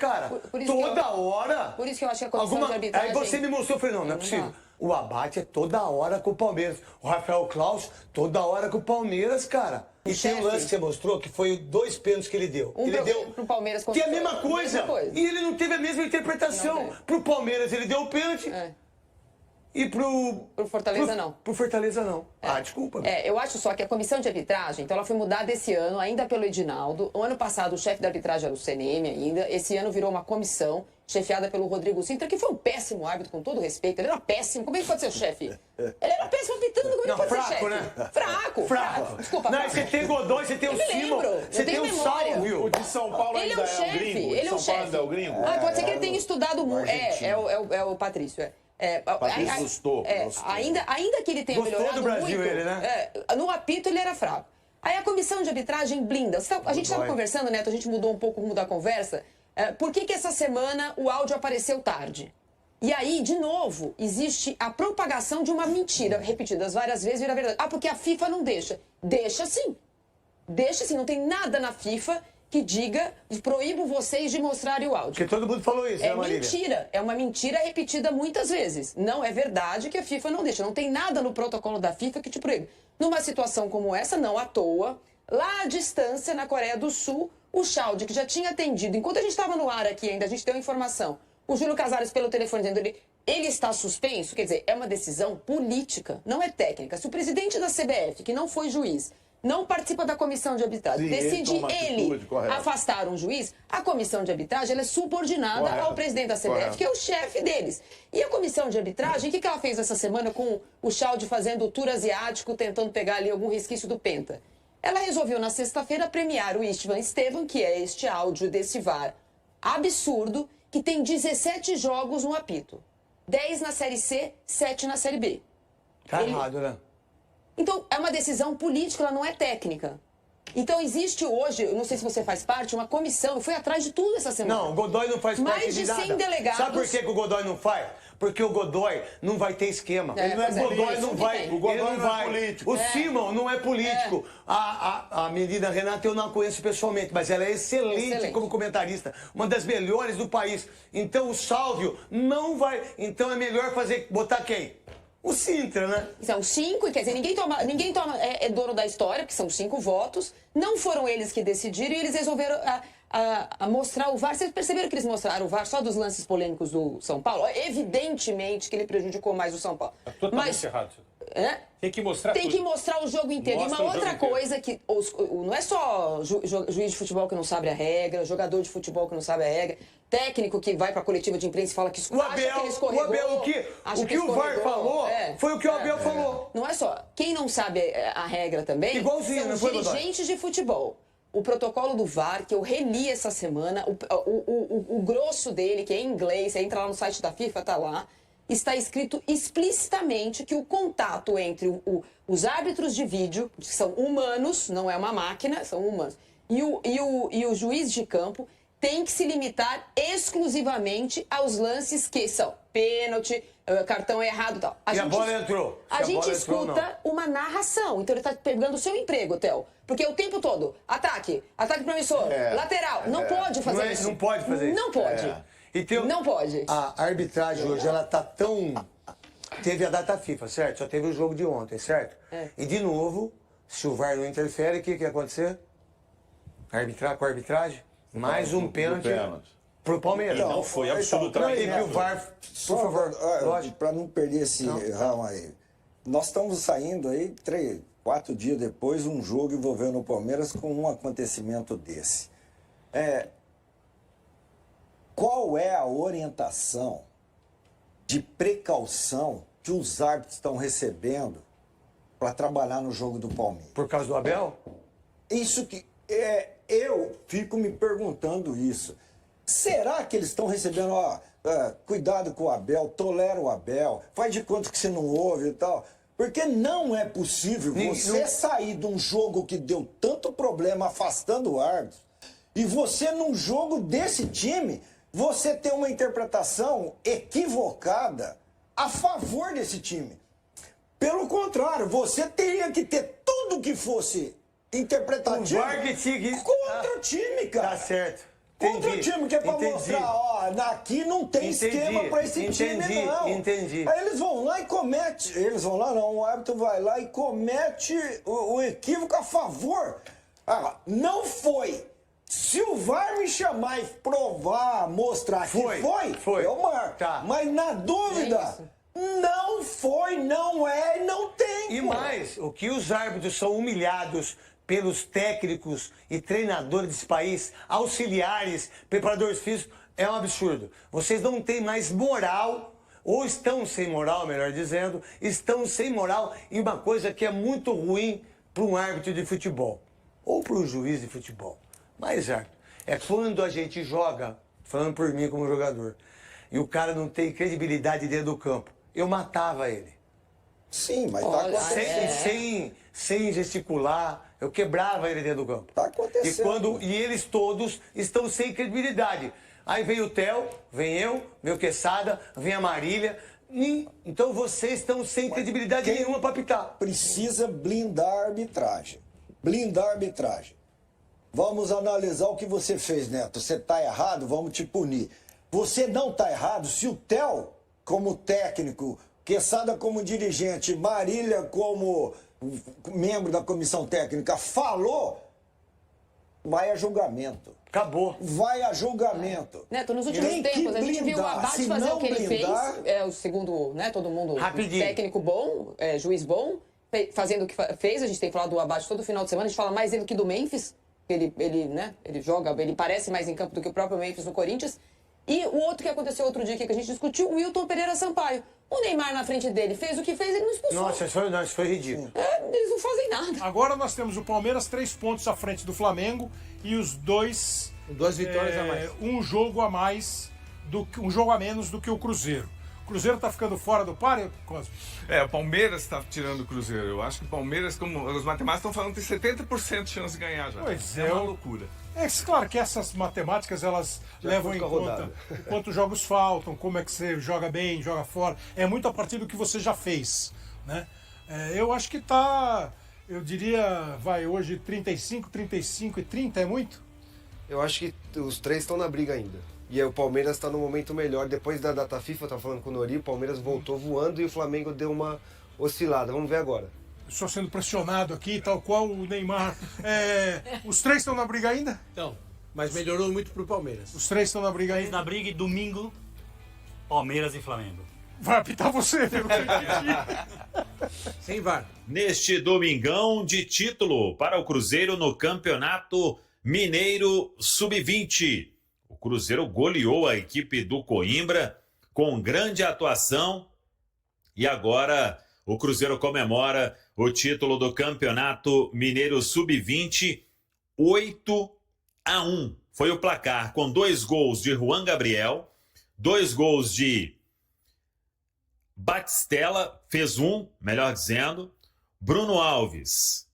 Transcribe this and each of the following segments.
cara. Toda hora. Por isso que eu acho que a comissão de arbitragem... Aí você me mostrou, eu falei, não é possível. O Abate é toda hora com o Palmeiras. O Rafael Claus, toda hora com o Palmeiras, cara. E tem um lance que você mostrou, que foi 2 pênaltis que ele deu. Ele deu pro Palmeiras... Que é a mesma coisa. E ele não teve a mesma interpretação. Pro Palmeiras ele deu o pênalti. E pro Fortaleza não. Pro Fortaleza não. Desculpa. Eu acho só que a comissão de arbitragem, então ela foi mudada esse ano, ainda pelo Edinaldo. O ano passado o chefe da arbitragem era o CNM ainda. Esse ano virou uma comissão chefiada pelo Rodrigo Sintra, que foi um péssimo árbitro, com todo respeito. Ele era péssimo. Como é que pode ser chefe? Ele era péssimo apitando. Como é que pode ser chefe? Né? Fraco. Desculpa, não, você tem Godoy, você tem o Simon, você tem o Salvio. O de São Paulo ele é o chefe. Ele é o chefe. Pode ser que ele tenha estudado muito. É o Patrício, Gostou. Ainda que ele tenha melhorado do Brasil, muito, ele, né? No apito ele era fraco. Aí a comissão de arbitragem blinda. A gente estava conversando, Neto, a gente mudou um pouco o rumo da conversa. Por que essa semana o áudio apareceu tarde? E aí, de novo, existe a propagação de uma mentira, repetidas várias vezes, vira verdade. Porque a FIFA não deixa. Deixa sim. Deixa sim. Não tem nada na FIFA que diga, proíbo vocês de mostrarem o áudio. Porque todo mundo falou isso, né, Marília? Mentira. É uma mentira repetida muitas vezes. Não é verdade que a FIFA não deixa. Não tem nada no protocolo da FIFA que te proíbe. Numa situação como essa, não à toa, lá à distância, na Coreia do Sul, o Chaldi, que já tinha atendido, enquanto a gente estava no ar aqui ainda, a gente deu informação, o Júlio Casares pelo telefone dizendo ele está suspenso, quer dizer, é uma decisão política, não é técnica. Se o presidente da CBF, que não foi juiz, não participa da comissão de arbitragem, decide ele afastar um juiz, a comissão de arbitragem ela é subordinada ao presidente da CBF, que é o chefe deles. E a comissão de arbitragem, o que ela fez essa semana com o Chaldi fazendo o tour asiático, tentando pegar ali algum resquício do Penta? Ela resolveu na sexta-feira premiar o Istvan Estevam, que é este áudio desse VAR absurdo, que tem 17 jogos no apito. 10 na Série C, 7 na Série B. Tá errado, né? Então, é uma decisão política, ela não é técnica. Então, existe hoje, eu não sei se você faz parte, uma comissão, eu fui atrás de tudo essa semana. Não, o Godoy não faz parte de nada. Mais de 100 delegados. Sabe por que o Godoy não faz? Porque o Godoy não vai ter esquema. Ele não é político. O Godoy não vai. O Godoy não não é político. O Simon não é político. A menina Renata eu não a conheço pessoalmente, mas ela é excelente como comentarista. Uma das melhores do país. Então o Salvio não vai. Então é melhor botar quem? O Sintra, né? São 5, quer dizer, ninguém é dono da história, porque são 5 votos. Não foram eles que decidiram e eles resolveram a mostrar o VAR. Vocês perceberam que eles mostraram o VAR só dos lances polêmicos do São Paulo? Evidentemente que ele prejudicou mais o São Paulo. É totalmente errado. Tem que mostrar Tem que mostrar o jogo inteiro. E uma outra coisa que não é só juiz de futebol que não sabe a regra, jogador de futebol que não sabe a regra, técnico que vai pra coletiva de imprensa e fala que o Abel, o que o VAR falou foi o que o Abel falou. Não é só. Quem não sabe a regra também igualzinho, são os dirigentes de futebol. O protocolo do VAR, que eu reli essa semana, o grosso dele, que é em inglês, você entra lá no site da FIFA, tá lá, está escrito explicitamente que o contato entre os árbitros de vídeo, que são humanos, não é uma máquina, são humanos, e o juiz de campo tem que se limitar exclusivamente aos lances que são pênalti, cartão errado e tal. A bola entrou. A gente escuta uma narração. Então ele está pegando o seu emprego, Theo. Porque o tempo todo, ataque promissor, lateral. Não pode fazer isso. Não pode fazer isso. Não pode. Não pode. A arbitragem hoje, ela tá tão... Teve a data FIFA, certo? Só teve o jogo de ontem, certo? E de novo, se o VAR não interfere, o que ia acontecer? Arbitrar com a arbitragem? Mais um pênalti pro Palmeiras. E não foi absolutamente. E que o VAR, por favor, para não perder esse ramo aí. Nós estamos saindo aí 3, 4 dias depois, um jogo envolvendo o Palmeiras com um acontecimento desse. Qual é a orientação de precaução que os árbitros estão recebendo para trabalhar no jogo do Palmeiras? Por causa do Abel? Isso que eu fico me perguntando isso. Será que eles estão recebendo, cuidado com o Abel, tolera o Abel, faz de conta que você não ouve e tal? Porque não é possível você sair de um jogo que deu tanto problema afastando o árbitro e você, num jogo desse time, você ter uma interpretação equivocada a favor desse time. Pelo contrário, você teria que ter tudo que fosse interpretativo contra o time, cara. Tá certo. Outro time que é pra Entendi. mostrar, ó, aqui não tem esquema pra esse time, não. Entendi. Aí eles vão lá e comete. Eles vão lá, não. O árbitro vai lá e comete o equívoco a favor. Ah, não foi. Se o VAR me chamar e provar, mostrar que foi, eu marco. Tá. Mas na dúvida, não foi, não é e não tem. E mais, o que os árbitros são humilhados pelos técnicos e treinadores desse país, auxiliares, preparadores físicos, é um absurdo. Vocês não têm mais moral, ou estão sem moral, melhor dizendo, estão sem moral em uma coisa que é muito ruim para um árbitro de futebol, ou para um juiz de futebol. Mas, árbitro, é quando a gente joga, falando por mim como jogador, e o cara não tem credibilidade dentro do campo. Eu matava ele. Sim, mas tá acontecendo. Sem gesticular, eu quebrava ele dentro do campo. Tá acontecendo. E eles todos estão sem credibilidade. Aí vem o Theo, vem eu, vem o Quesada, vem a Marília. Então vocês estão sem credibilidade nenhuma para apitar. Precisa blindar a arbitragem. Blindar a arbitragem. Vamos analisar o que você fez, Neto. Você tá errado, vamos te punir. Você não tá errado se o Theo, como técnico, Quesada como dirigente, Marília como membro da comissão técnica, falou, vai a julgamento. Acabou. Vai a julgamento. Neto, nos últimos tempos, a gente viu o Abate fazer o que ele fez. É o segundo, né? Todo mundo. Rapidinho. Técnico bom, juiz bom, fazendo o que fez. A gente tem falado do Abate todo final de semana. A gente fala mais dele que do Memphis. Ele joga, ele parece mais em campo do que o próprio Memphis no Corinthians. E o outro que aconteceu outro dia que a gente discutiu, o Wilton Pereira Sampaio. O Neymar na frente dele fez o que fez, ele não expulsou. Nossa, isso foi ridículo. Eles não fazem nada. Agora nós temos o Palmeiras 3 pontos à frente do Flamengo e os dois... 2 vitórias a mais. Um jogo a menos do que o Cruzeiro. O Cruzeiro tá ficando fora do páreo, Cosme? O Palmeiras tá tirando o Cruzeiro. Eu acho que o Palmeiras, como os matemáticos estão falando, tem 70% de chance de ganhar já. Pois é uma loucura. Claro que essas matemáticas, elas levam em conta quantos jogos faltam, como é que você joga bem, joga fora. É muito a partir do que você já fez, né? Eu acho que tá, eu diria, hoje 35, 35 e 30, é muito? Eu acho que os três estão na briga ainda. E aí o Palmeiras está no momento melhor. Depois da data FIFA, eu estava falando com o Nori, o Palmeiras voltou voando e o Flamengo deu uma oscilada. Vamos ver agora. Estou sendo pressionado aqui, tal qual o Neymar. Os três estão na briga ainda? Então, mas melhorou muito pro Palmeiras. Os três estão na briga ainda? Na briga e domingo, Palmeiras e Flamengo. Vai apitar você, viu? Sem VAR. Neste domingão de título para o Cruzeiro no Campeonato Mineiro Sub-20. O Cruzeiro goleou a equipe do Coimbra com grande atuação e agora o Cruzeiro comemora o título do Campeonato Mineiro Sub-20. 8-1 foi o placar, com 2 gols de Juan Gabriel, 2 gols de Batistella, fez melhor dizendo. Bruno Alves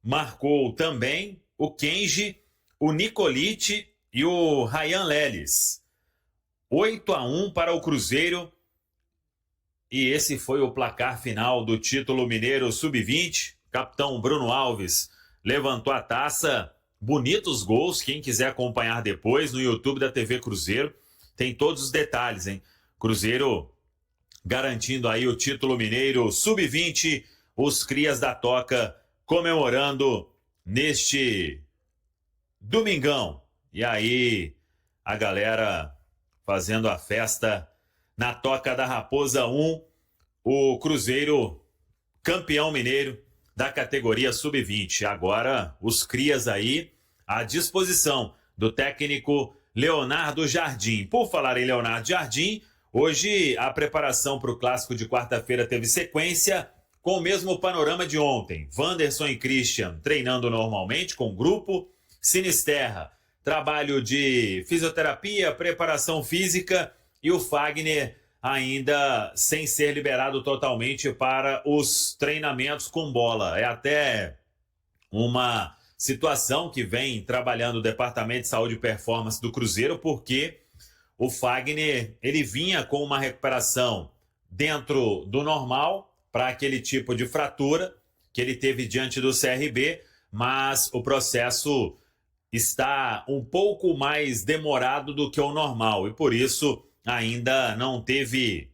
marcou também, o Kenji, o Nicolite e o Ryan Leles. 8-1 para o Cruzeiro. E esse foi o placar final do título mineiro Sub-20. Capitão Bruno Alves levantou a taça. Bonitos gols. Quem quiser acompanhar depois no YouTube da TV Cruzeiro, tem todos os detalhes, hein? Cruzeiro garantindo aí o título mineiro Sub-20. Os crias da Toca comemorando neste domingão. E aí, a galera fazendo a festa na Toca da Raposa 1, o Cruzeiro campeão mineiro da categoria Sub-20. Agora, os crias aí à disposição do técnico Leonardo Jardim. Por falar em Leonardo Jardim, hoje a preparação para o clássico de quarta-feira teve sequência com o mesmo panorama de ontem. Wanderson e Christian treinando normalmente com o grupo. Sinisterra, trabalho de fisioterapia, preparação física, e o Fagner ainda sem ser liberado totalmente para os treinamentos com bola. É até uma situação que vem trabalhando o Departamento de Saúde e Performance do Cruzeiro, porque o Fagner ele vinha com uma recuperação dentro do normal para aquele tipo de fratura que ele teve diante do CRB, mas o processo está um pouco mais demorado do que o normal e por isso ainda não teve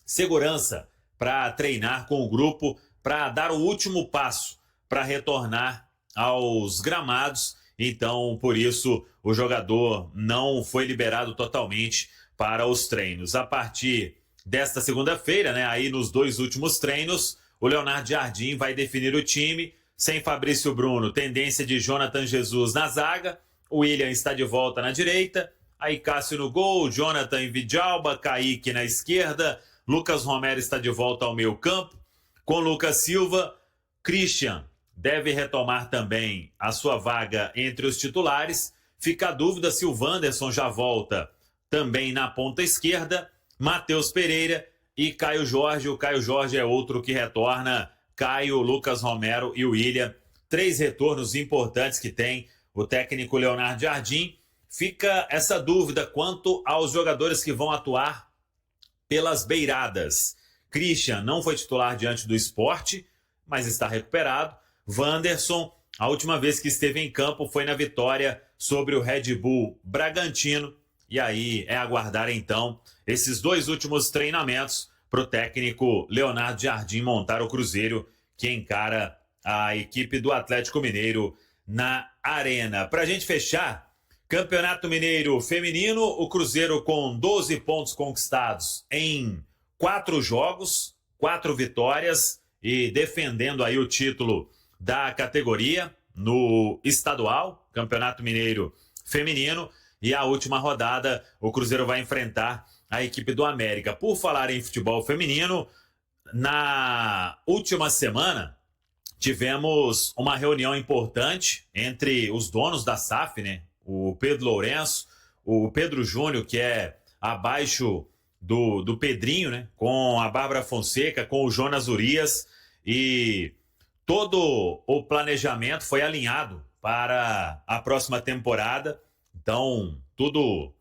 segurança para treinar com o grupo, para dar o último passo para retornar aos gramados. Então, por isso, o jogador não foi liberado totalmente para os treinos. A partir desta segunda-feira, né, aí nos 2 últimos treinos, o Leonardo Jardim vai definir o time. Sem Fabrício Bruno, tendência de Jonathan Jesus na zaga. O William está de volta na direita. Aí Cássio no gol, Jonathan em Vidalba, Kaique na esquerda. Lucas Romero está de volta ao meio campo. Com Lucas Silva, Christian deve retomar também a sua vaga entre os titulares. Fica a dúvida se o Wanderson já volta também na ponta esquerda. Matheus Pereira e Caio Jorge. O Caio Jorge é outro que retorna. Caio, Lucas Romero e William. 3 retornos importantes que tem o técnico Leonardo Jardim. Fica essa dúvida quanto aos jogadores que vão atuar pelas beiradas. Christian não foi titular diante do Sport, mas está recuperado. Wanderson, a última vez que esteve em campo foi na vitória sobre o Red Bull Bragantino. E aí é aguardar então esses 2 últimos treinamentos para o técnico Leonardo Jardim montar o Cruzeiro que encara a equipe do Atlético Mineiro na Arena. Para a gente fechar, Campeonato Mineiro Feminino, o Cruzeiro com 12 pontos conquistados em 4 jogos, 4 vitórias e defendendo aí o título da categoria no estadual, Campeonato Mineiro Feminino. E a última rodada, o Cruzeiro vai enfrentar a equipe do América. Por falar em futebol feminino, na última semana tivemos uma reunião importante entre os donos da SAF, né? O Pedro Lourenço, o Pedro Júnior, que é abaixo do Pedrinho, né? Com a Bárbara Fonseca, com o Jonas Urias, e todo o planejamento foi alinhado para a próxima temporada. Então, tudo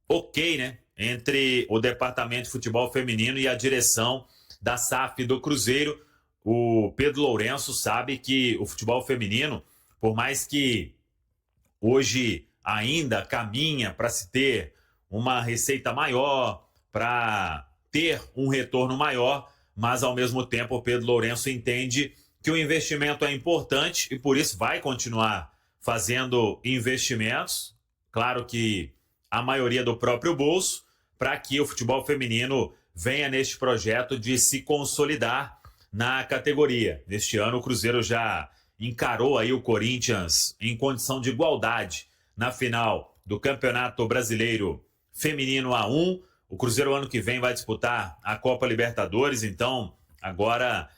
ok, né? Entre o Departamento de Futebol Feminino e a direção da SAF do Cruzeiro. O Pedro Lourenço sabe que o futebol feminino, por mais que hoje ainda caminha para se ter uma receita maior, para ter um retorno maior, mas ao mesmo tempo o Pedro Lourenço entende que o investimento é importante e por isso vai continuar fazendo investimentos, claro que a maioria do próprio bolso, para que o futebol feminino venha neste projeto de se consolidar na categoria. Neste ano o Cruzeiro já encarou aí o Corinthians em condição de igualdade na final do Campeonato Brasileiro Feminino A1. O Cruzeiro ano que vem vai disputar a Copa Libertadores, então agora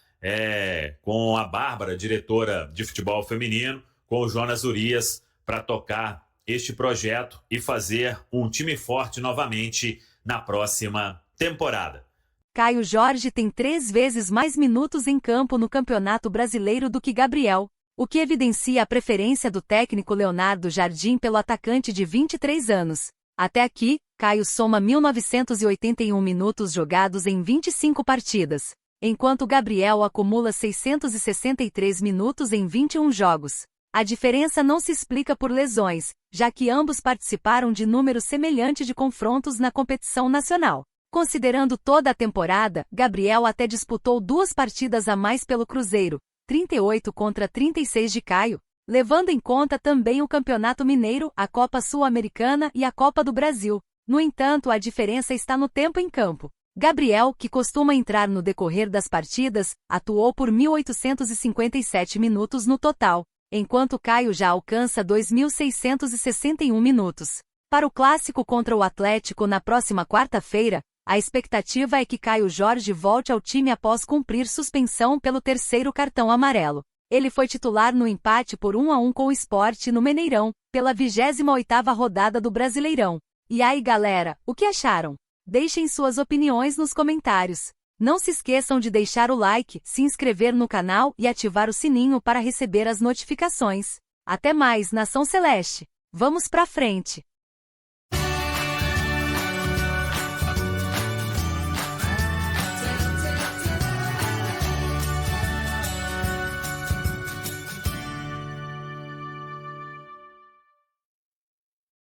com a Bárbara, diretora de futebol feminino, com o Jonas Urias para tocar este projeto e fazer um time forte novamente na próxima temporada. Caio Jorge tem 3 vezes mais minutos em campo no Campeonato Brasileiro do que Gabriel, o que evidencia a preferência do técnico Leonardo Jardim pelo atacante de 23 anos. Até aqui, Caio soma 1.981 minutos jogados em 25 partidas, enquanto Gabriel acumula 663 minutos em 21 jogos. A diferença não se explica por lesões, já que ambos participaram de número semelhante de confrontos na competição nacional. Considerando toda a temporada, Gabriel até disputou 2 partidas a mais pelo Cruzeiro, 38 contra 36 de Caio, levando em conta também o Campeonato Mineiro, a Copa Sul-Americana e a Copa do Brasil. No entanto, a diferença está no tempo em campo. Gabriel, que costuma entrar no decorrer das partidas, atuou por 1.857 minutos no total, enquanto Caio já alcança 2.661 minutos. Para o clássico contra o Atlético na próxima quarta-feira, a expectativa é que Caio Jorge volte ao time após cumprir suspensão pelo 3º cartão amarelo. Ele foi titular no empate por 1-1 com o Sport no Mineirão, pela 28ª rodada do Brasileirão. E aí galera, o que acharam? Deixem suas opiniões nos comentários. Não se esqueçam de deixar o like, se inscrever no canal e ativar o sininho para receber as notificações. Até mais, Nação Celeste! Vamos pra frente!